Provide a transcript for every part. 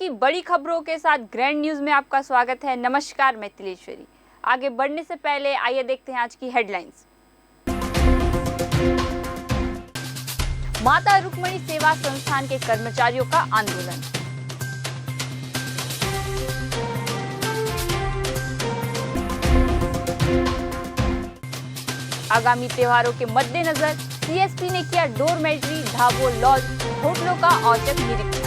की बड़ी खबरों के साथ ग्रैंड न्यूज में आपका स्वागत है। नमस्कार, मैं तिलेश्वरी। आगे बढ़ने से पहले आइए देखते हैं आज की हेडलाइंस। माता रुक्मणी सेवा संस्थान के कर्मचारियों का आंदोलन। आगामी त्योहारों के मद्देनजर सीएसपी ने किया डोरमेट्री, ढाबों, लॉज, होटलों का औचक निरीक्षण।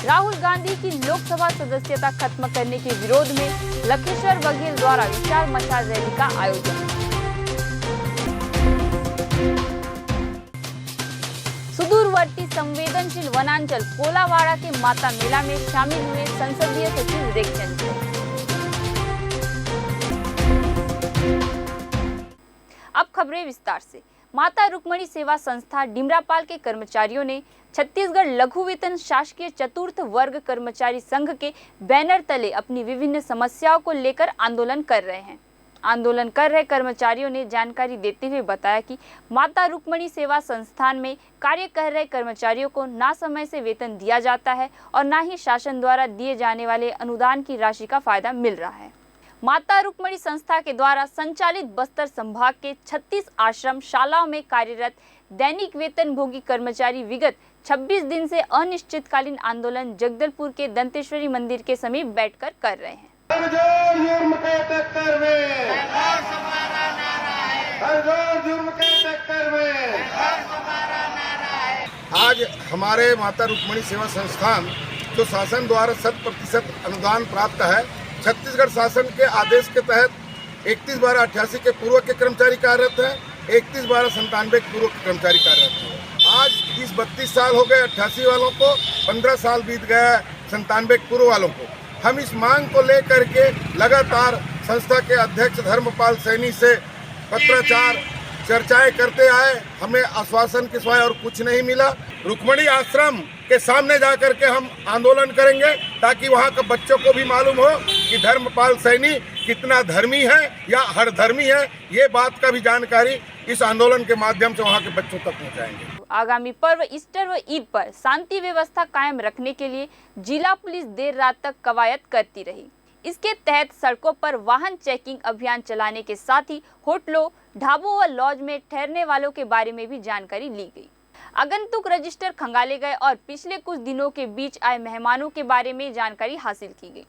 राहुल गांधी की लोकसभा सदस्यता खत्म करने के विरोध में लखेश्वर बघेल द्वारा विशाल मशाल रैली का आयोजन। सुदूरवर्ती संवेदनशील वनांचल कोलावाड़ा के माता मेला में शामिल हुए संसदीय सचिव रेखचंद्र। अब खबरें विस्तार से। माता रुक्मणी सेवा संस्था डिमरापाल के कर्मचारियों ने छत्तीसगढ़ लघु वेतन शासकीय चतुर्थ वर्ग कर्मचारी संघ के बैनर तले अपनी विभिन्न समस्याओं को लेकर आंदोलन कर रहे हैं। आंदोलन कर रहे कर्मचारियों ने जानकारी देते हुए बताया कि माता रुक्मणी सेवा संस्थान में कार्य कर रहे कर्मचारियों को ना समय से वेतन दिया जाता है और ना ही शासन द्वारा दिए जाने वाले अनुदान की राशि का फायदा मिल रहा है। माता रुक्मणी संस्था के द्वारा संचालित बस्तर संभाग के 36 आश्रम शालाओं में कार्यरत दैनिक वेतन भोगी कर्मचारी विगत 26 दिन से अनिश्चितकालीन आंदोलन जगदलपुर के दंतेश्वरी मंदिर के समीप बैठकर कर रहे हैं। आज हमारे माता रुक्मणी सेवा संस्थान जो शासन द्वारा 100% अनुदान प्राप्त है, छत्तीसगढ़ शासन के आदेश के तहत 31/12/88 के पूर्व के कर्मचारी कार्यरत हैं, 31/12/97 के पूर्व के कर्मचारी कार्यरत हैं। आज 30-32 साल हो गए 88 वालों को, 15 साल बीत गया 97 के पूर्व वालों को। हम इस मांग को लेकर के लगातार संस्था के अध्यक्ष धर्मपाल सैनी से पत्राचार चर्चाएं करते आए। हमें आश्वासन के सिवाय और कुछ नहीं मिला। रुक्मणी आश्रम के सामने जाकर के हम आंदोलन करेंगे ताकि वहाँ के बच्चों को भी मालूम हो कि धर्मपाल सैनी कितना धर्मी है या हर धर्मी है। ये बात का भी जानकारी इस आंदोलन के माध्यम से वहाँ के बच्चों तक पहुँचाएंगे। आगामी पर्व ईस्टर व ईद पर शांति व्यवस्था कायम रखने के लिए जिला पुलिस देर रात तक कवायद करती रही। इसके तहत सड़कों पर वाहन चेकिंग अभियान चलाने के साथ ही होटलों, ढाबों व लॉज में ठहरने वालों के बारे में भी जानकारी ली गई। आगंतुक रजिस्टर खंगाले गए और पिछले कुछ दिनों के बीच आए मेहमानों के बारे में जानकारी हासिल की गई।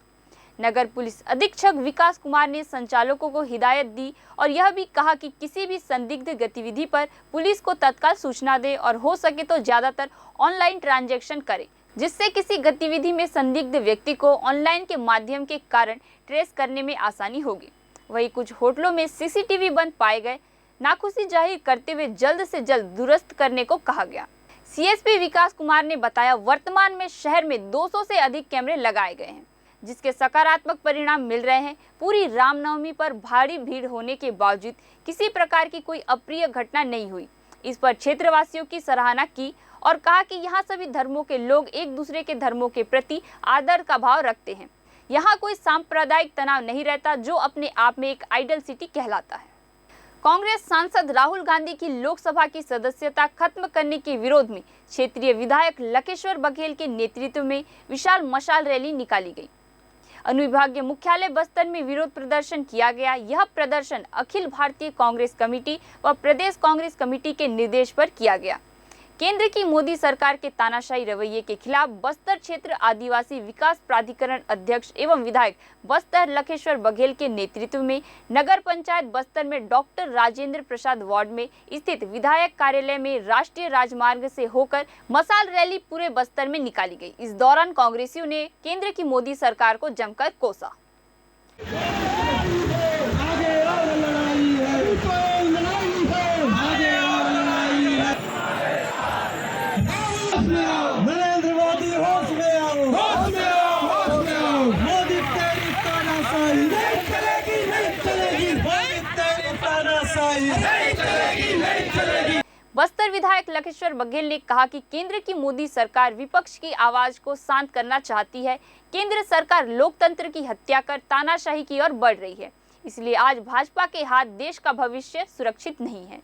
नगर पुलिस अधीक्षक विकास कुमार ने संचालकों को हिदायत दी और यह भी कहा कि किसी भी संदिग्ध गतिविधि पर पुलिस को तत्काल सूचना दे और हो सके तो ज्यादातर ऑनलाइन ट्रांजैक्शन करे, जिससे किसी गतिविधि में संदिग्ध व्यक्ति को ऑनलाइन के माध्यम के कारण ट्रेस करने में आसानी होगी। वहीं कुछ होटलों में सीसीटीवी बंद पाए गए। नाखुशी जाहिर करते हुए जल्द से जल्द दुरुस्त करने को कहा गया। सीएसपी विकास कुमार ने बताया, वर्तमान में शहर में 200 से अधिक कैमरे लगाए गए हैं, जिसके सकारात्मक परिणाम मिल रहे हैं। पूरी रामनवमी पर भारी भीड़ होने के बावजूद किसी प्रकार की कोई अप्रिय घटना नहीं हुई। इस पर क्षेत्रवासियों की सराहना की और कहा कि यहाँ सभी धर्मों के लोग एक दूसरे के धर्मों के प्रति आदर का भाव रखते हैं। यहाँ कोई सांप्रदायिक तनाव नहीं रहता, जो अपने आप में एक आइडल सिटी कहलाता है। कांग्रेस सांसद राहुल गांधी की लोकसभा की सदस्यता खत्म करने के विरोध में क्षेत्रीय विधायक लखेश्वर बघेल के नेतृत्व में विशाल मशाल रैली निकाली गई। अनुविभागीय मुख्यालय बस्तर में विरोध प्रदर्शन किया गया। यह प्रदर्शन अखिल भारतीय कांग्रेस कमेटी व प्रदेश कांग्रेस कमेटी के निर्देश पर किया गया। केंद्र की मोदी सरकार के तानाशाही रवैये के खिलाफ बस्तर क्षेत्र आदिवासी विकास प्राधिकरण अध्यक्ष एवं विधायक बस्तर लखेश्वर बघेल के नेतृत्व में नगर पंचायत बस्तर में डॉक्टर राजेंद्र प्रसाद वार्ड में स्थित विधायक कार्यालय में राष्ट्रीय राजमार्ग से होकर मशाल रैली पूरे बस्तर में निकाली गई। इस दौरान कांग्रेसियों ने केंद्र की मोदी सरकार को जमकर कोसा। नरेंद्र मोदी होश में आओ, होश में आओ, होश में आओ। मोदी तेरी तानाशाही नहीं चलेगी, नहीं चलेगी। मोदी तेरी तानाशाही नहीं चलेगी, नहीं चलेगी। बस्तर विधायक लखेश्वर बघेल ने कहा कि केंद्र की मोदी सरकार विपक्ष की आवाज को शांत करना चाहती है। केंद्र सरकार लोकतंत्र की हत्या कर तानाशाही की ओर बढ़ रही है, इसलिए आज भाजपा के हाथ देश का भविष्य सुरक्षित नहीं है।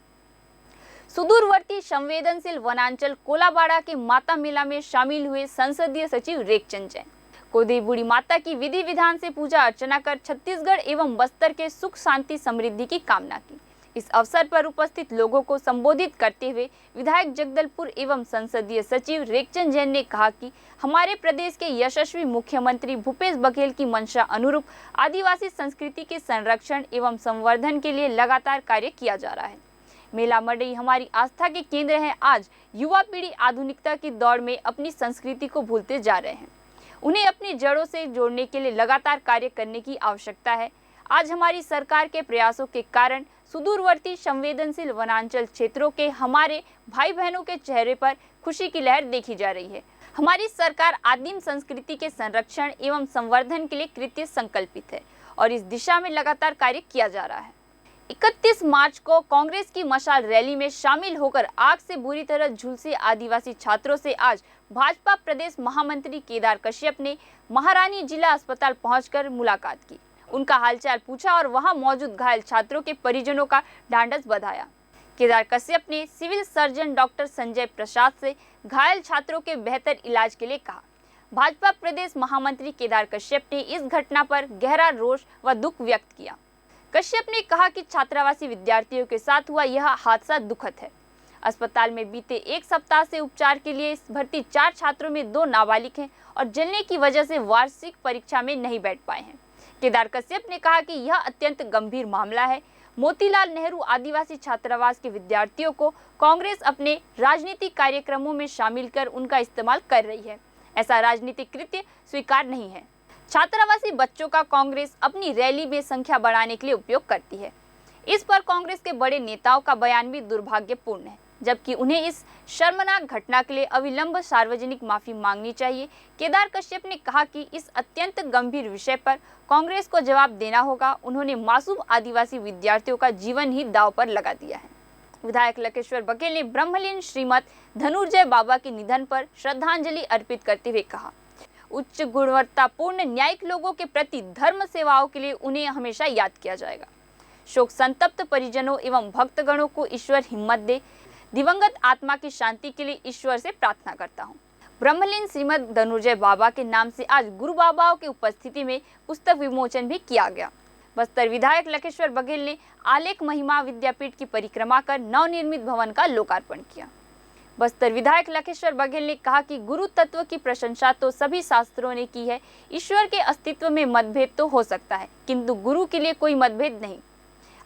सुदूरवर्ती संवेदनशील वनांचल कोलाबाड़ा के माता मेला में शामिल हुए संसदीय सचिव रेखचंद जैन। कोदेई बूढ़ी माता की विधि विधान से पूजा अर्चना कर छत्तीसगढ़ एवं बस्तर के सुख शांति समृद्धि की कामना की। इस अवसर पर उपस्थित लोगों को संबोधित करते हुए विधायक जगदलपुर एवं संसदीय सचिव रेखचंद जैन ने कहा कि हमारे प्रदेश के यशस्वी मुख्यमंत्री भूपेश बघेल की मंशा अनुरूप आदिवासी संस्कृति के संरक्षण एवं संवर्धन के लिए लगातार कार्य किया जा रहा है। मेला मंडई हमारी आस्था के केंद्र है। आज युवा पीढ़ी आधुनिकता की दौड़ में अपनी संस्कृति को भूलते जा रहे हैं। उन्हें अपनी जड़ों से जोड़ने के लिए लगातार कार्य करने की आवश्यकता है। आज हमारी सरकार के प्रयासों के कारण सुदूरवर्ती संवेदनशील वनांचल क्षेत्रों के हमारे भाई बहनों के चेहरे पर खुशी की लहर देखी जा रही है। हमारी सरकार आदिम संस्कृति के संरक्षण एवं संवर्धन के लिए कृत्य संकल्पित है और इस दिशा में लगातार कार्य किया जा रहा है। 31 मार्च को कांग्रेस की मशाल रैली में शामिल होकर आग से बुरी तरह झुलसे आदिवासी छात्रों से आज भाजपा प्रदेश महामंत्री केदार कश्यप ने महारानी जिला अस्पताल पहुंचकर मुलाकात की, उनका हालचाल पूछा और वहां मौजूद घायल छात्रों के परिजनों का ढांढस बंधाया। केदार कश्यप ने civil surgeon doctor Sanjay Prasad से घायल छात्रों के बेहतर इलाज के लिए कहा। भाजपा प्रदेश महामंत्री केदार कश्यप ने इस घटना पर गहरा रोष व दुख व्यक्त किया। कश्यप ने कहा कि छात्रावासी विद्यार्थियों के साथ हुआ यह हादसा दुखद है। अस्पताल में बीते एक सप्ताह से उपचार के लिए भर्ती 4 छात्रों में 2 नाबालिग हैं और जलने की वजह से वार्षिक परीक्षा में नहीं बैठ पाए हैं। केदार कश्यप ने कहा कि यह अत्यंत गंभीर मामला है। मोतीलाल नेहरू आदिवासी छात्रावास के विद्यार्थियों को कांग्रेस अपने राजनीतिक कार्यक्रमों में शामिल कर उनका इस्तेमाल कर रही है। ऐसा राजनीतिक कृत्य स्वीकार नहीं है। छात्रावासी बच्चों का कांग्रेस अपनी रैली में संख्या बढ़ाने के लिए उपयोग करती है। इस पर कांग्रेस के बड़े नेताओं का बयान भी दुर्भाग्यपूर्ण है, जबकि उन्हें इस शर्मनाक घटना के लिए अविलंब सार्वजनिक माफी मांगनी चाहिए। केदार कश्यप ने कहा कि इस अत्यंत गंभीर विषय पर कांग्रेस को जवाब देना होगा। उन्होंने मासूम आदिवासी विद्यार्थियों का जीवन ही दांव पर लगा दिया है। विधायक लकेश्वर बघेल ने ब्रह्मलीन श्रीमद धनुर्जय बाबा के निधन पर श्रद्धांजलि अर्पित करते हुए कहा, उच्च गुणवत्तापूर्ण न्यायिक लोगों के प्रति धर्म सेवाओं के लिए उन्हें हमेशा याद किया जाएगा। शोक संतप्त परिजनों एवं भक्तगणों को ईश्वर हिम्मत दे। दिवंगत आत्मा की शांति के लिए ईश्वर से प्रार्थना करता हूँ। ब्रह्मलीन श्रीमद धनुर्जय बाबा के नाम से आज गुरु बाबाओं की उपस्थिति में पुस्तक विमोचन भी किया गया। बस्तर विधायक लकेश्वर बघेल ने आलेख महिमा विद्यापीठ की परिक्रमा कर नवनिर्मित भवन का लोकार्पण किया। बस्तर विधायक लकेश्वर बघेल ने कहा कि गुरु तत्व की प्रशंसा तो सभी शास्त्रों ने की है। ईश्वर के अस्तित्व में मतभेद तो हो सकता है, किंतु गुरु के लिए कोई मतभेद नहीं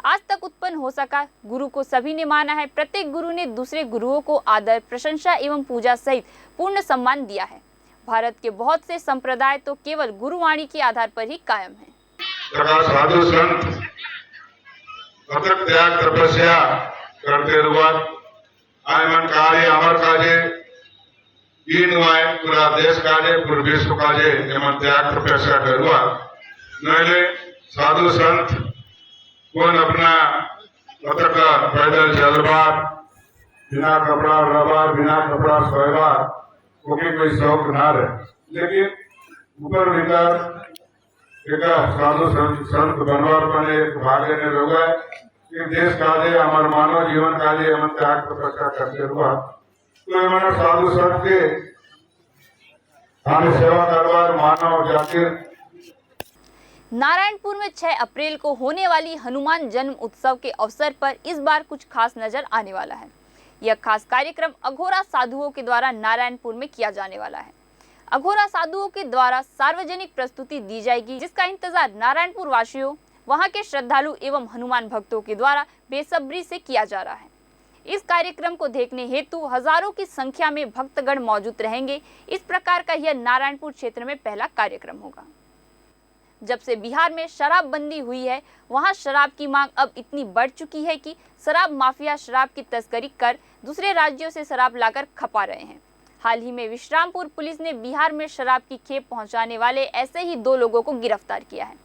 आज तक उत्पन्न हो सका। गुरु को सभी ने माना है। प्रत्येक गुरु ने दूसरे गुरुओं को आदर, प्रशंसा एवं पूजा सहित पूर्ण सम्मान दिया है। भारत के बहुत से संप्रदाय तो केवल गुरुवाणी के आधार पर ही कायम है। साधु संत अथक त्याग तपस्या करते हुआ आयमन काजे अमर काजे इन वाय पूरा देश काजे पूरे विश्व काजे एमन त्याग तपस्या करुआ नहले साधु संत कौन अपना अथक पैदल चलबार बिना कपड़ा रबार बिना कपड़ा सोएबार कोई शौक ना रहे, लेकिन ऊपर भीतर एक साधु संत बनवार पण एक भागे ने लोग कि देश काजे हमारे मानव जीवन काजे हम त्याग तपस्या करते हुआ तो मैंने साधु संत के हमें सेवा करवार मानव जाति। नारायणपुर में 6 अप्रैल को होने वाली हनुमान जन्म उत्सव के अवसर पर इस बार कुछ खास नजर आने वाला है। यह खास कार्यक्रम अघोरा साधुओं के द्वारा नारायणपुर में किया जाने वाला है। अघोरा साधुओं के द्वारा सार्वजनिक प्रस्तुति दी जाएगी, जिसका इंतजार नारायणपुर वासियों, वहां के श्रद्धालु एवं हनुमान भक्तों के द्वारा बेसब्री से किया जा रहा है। इस कार्यक्रम को देखने हेतु हजारों की संख्या में भक्तगण मौजूद रहेंगे। इस प्रकार का यह नारायणपुर क्षेत्र में पहला कार्यक्रम होगा। जब से बिहार में शराबबंदी हुई है, वहां शराब की मांग अब इतनी बढ़ चुकी है कि शराब माफिया शराब की तस्करी कर दूसरे राज्यों से शराब लाकर खपा रहे हैं। हाल ही में विश्रामपुर पुलिस ने बिहार में शराब की खेप पहुंचाने वाले ऐसे ही 2 लोगों को गिरफ्तार किया है।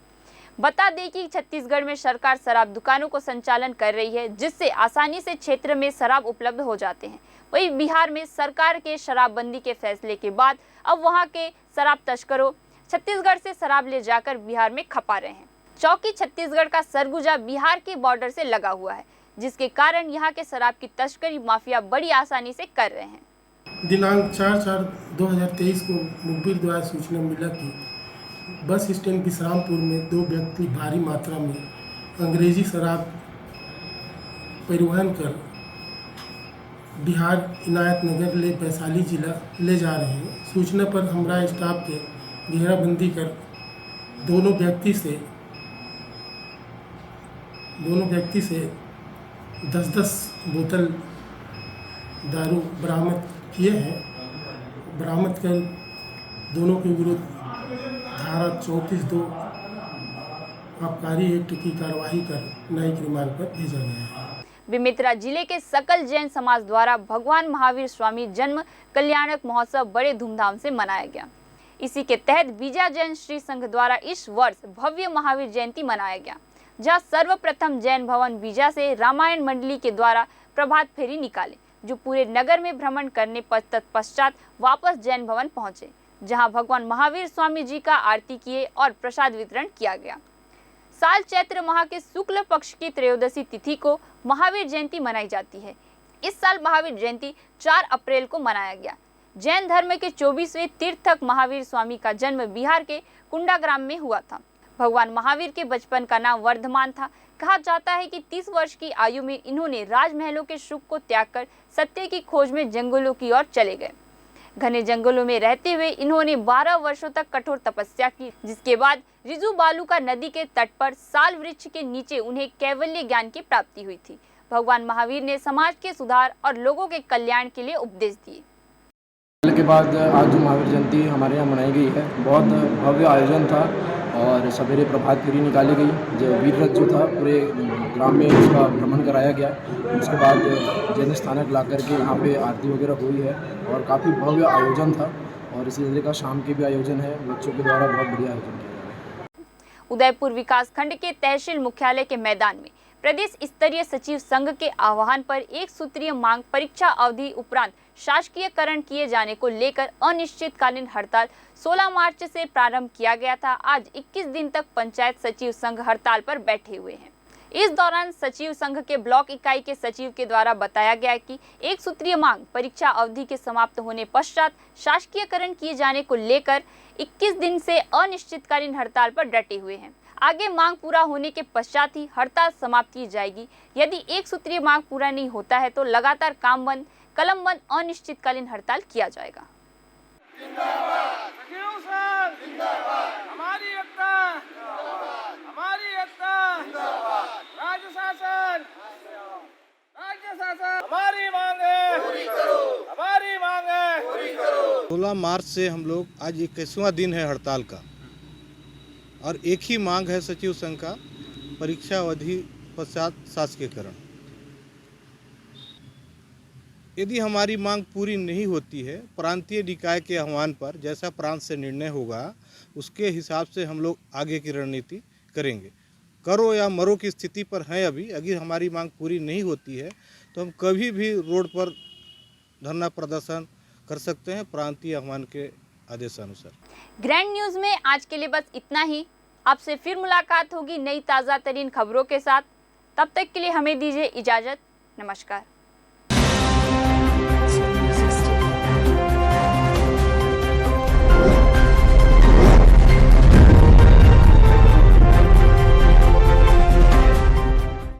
बता दें कि छत्तीसगढ़ में सरकार शराब दुकानों को संचालन कर रही है, जिससे आसानी से क्षेत्र में शराब उपलब्ध हो जाते हैं। वहीं बिहार में सरकार के शराबबंदी के फैसले के बाद अब वहां के शराब तस्करों छत्तीसगढ़ से शराब ले जाकर बिहार में खपा रहे हैं। चौकी छत्तीसगढ़ का सरगुजा बिहार के बॉर्डर से लगा हुआ है, जिसके कारण यहाँ के शराब की तस्करी माफिया बड़ी आसानी से कर रहे हैं। दिनांक 4/4/2023 को मुखबिर द्वारा सूचना मिला कि बस स्टैंड विश्रामपुर में 2 व्यक्ति भारी मात्रा में अंग्रेजी शराब परिवहन कर बिहार इनायत नगर ले वैशाली जिला ले जा रहे हैं। सूचना पर हमारा स्टाफ के घेराबंदी कर दोनों व्यक्ति से 10-10 बोतल दारू बरामद किए हैं। बरामद कर दोनों के विरुद्ध धारा 34(2) आबकारी एक्ट की कार्रवाई कर न्यायिक रिमांड पर भेजा गया है। बेमेतरा जिले के सकल जैन समाज द्वारा भगवान महावीर स्वामी जन्म कल्याणक महोत्सव बड़े धूमधाम से मनाया गया। इसी के तहत बीजा जैन श्री संघ द्वारा इस वर्ष भव्य महावीर जयंती मनाया गया, जहां सर्वप्रथम जैन भवन बीजा से रामायण मंडली के द्वारा प्रभात फेरी निकाले, जो पूरे नगर में भ्रमण करने तत्पश्चात वापस जैन भवन पहुंचे, जहां भगवान महावीर स्वामी जी का आरती किए और प्रसाद वितरण किया गया। साल चैत्र माह के शुक्ल पक्ष की त्रयोदशी तिथि को महावीर जयंती मनाई जाती है। इस साल महावीर जयंती 4 अप्रैल को मनाया गया। जैन धर्म के 24वें तीर्थक महावीर स्वामी का जन्म बिहार के कुंडा ग्राम में हुआ था। भगवान महावीर के बचपन का नाम वर्धमान था। कहा जाता है कि 30 वर्ष की आयु में इन्होंने राजमहलों के सुख को त्याग कर सत्य की खोज में जंगलों की ओर चले गए। घने जंगलों में रहते हुए इन्होंने 12 वर्षों तक कठोर तपस्या की, जिसके बाद रिजु बालूका नदी के तट पर साल वृक्ष के नीचे उन्हें कैवल्य ज्ञान की प्राप्ति हुई थी। भगवान महावीर ने समाज के सुधार और लोगों के कल्याण के लिए उपदेश दिए। के बाद आज जो महावीर जयंती हमारे यहाँ मनाई गई है, बहुत भव्य आयोजन था और सवेरे प्रभात फेरी निकाली गई। जो वीर रथ जो था पूरे ग्राम में उसका भ्रमण कराया गया। उसके बाद जैन स्थानक ला करके यहाँ पे आरती वगैरह हुई है और काफ़ी भव्य आयोजन था। और इसी तरह का शाम के भी आयोजन है, बच्चों के द्वारा बहुत बढ़िया आयोजन किया गया है। उदयपुर विकास खंड के तहसील मुख्यालय के मैदान में प्रदेश स्तरीय सचिव संघ के आह्वान पर एक सूत्रीय मांग परीक्षा अवधि उपरांत शासकीयकरण किए जाने को लेकर अनिश्चितकालीन हड़ताल 16 मार्च से प्रारंभ किया गया था। आज 21 दिन तक पंचायत सचिव संघ हड़ताल पर बैठे हुए हैं। इस दौरान सचिव संघ के ब्लॉक इकाई के सचिव के द्वारा बताया गया कि एक सूत्रीय मांग परीक्षा अवधि के समाप्त होने पश्चात शासकीयकरण किए जाने को लेकर 21 दिन से अनिश्चितकालीन हड़ताल पर डटे हुए हैं। आगे मांग पूरा होने के पश्चात ही हड़ताल समाप्त की जाएगी। यदि एक सूत्रीय मांग पूरा नहीं होता है तो लगातार काम बंद, कलम बंद अनिश्चितकालीन हड़ताल किया जाएगा। हमारी मांग है, हमारी मांग है। 16 मार्च से हम लोग आज 21वां दिन है हड़ताल का और एक ही मांग है सचिव संघ का, परीक्षा अवधि पश्चात शासकीयकरण। यदि हमारी मांग पूरी नहीं होती है, प्रांतीय निकाय के आह्वान पर जैसा प्रांत से निर्णय होगा उसके हिसाब से हम लोग आगे की रणनीति करेंगे। करो या मरो की स्थिति पर हैं अभी। अगर हमारी मांग पूरी नहीं होती है तो हम कभी भी रोड पर धरना प्रदर्शन कर सकते हैं प्रांतीय आह्वान के आदेशानुसार। ग्रैंड न्यूज में आज के लिए बस इतना ही। आपसे फिर मुलाकात होगी नई ताज़ा तरीन खबरों के साथ। तब तक के लिए हमें दीजिए इजाज़त। नमस्कार।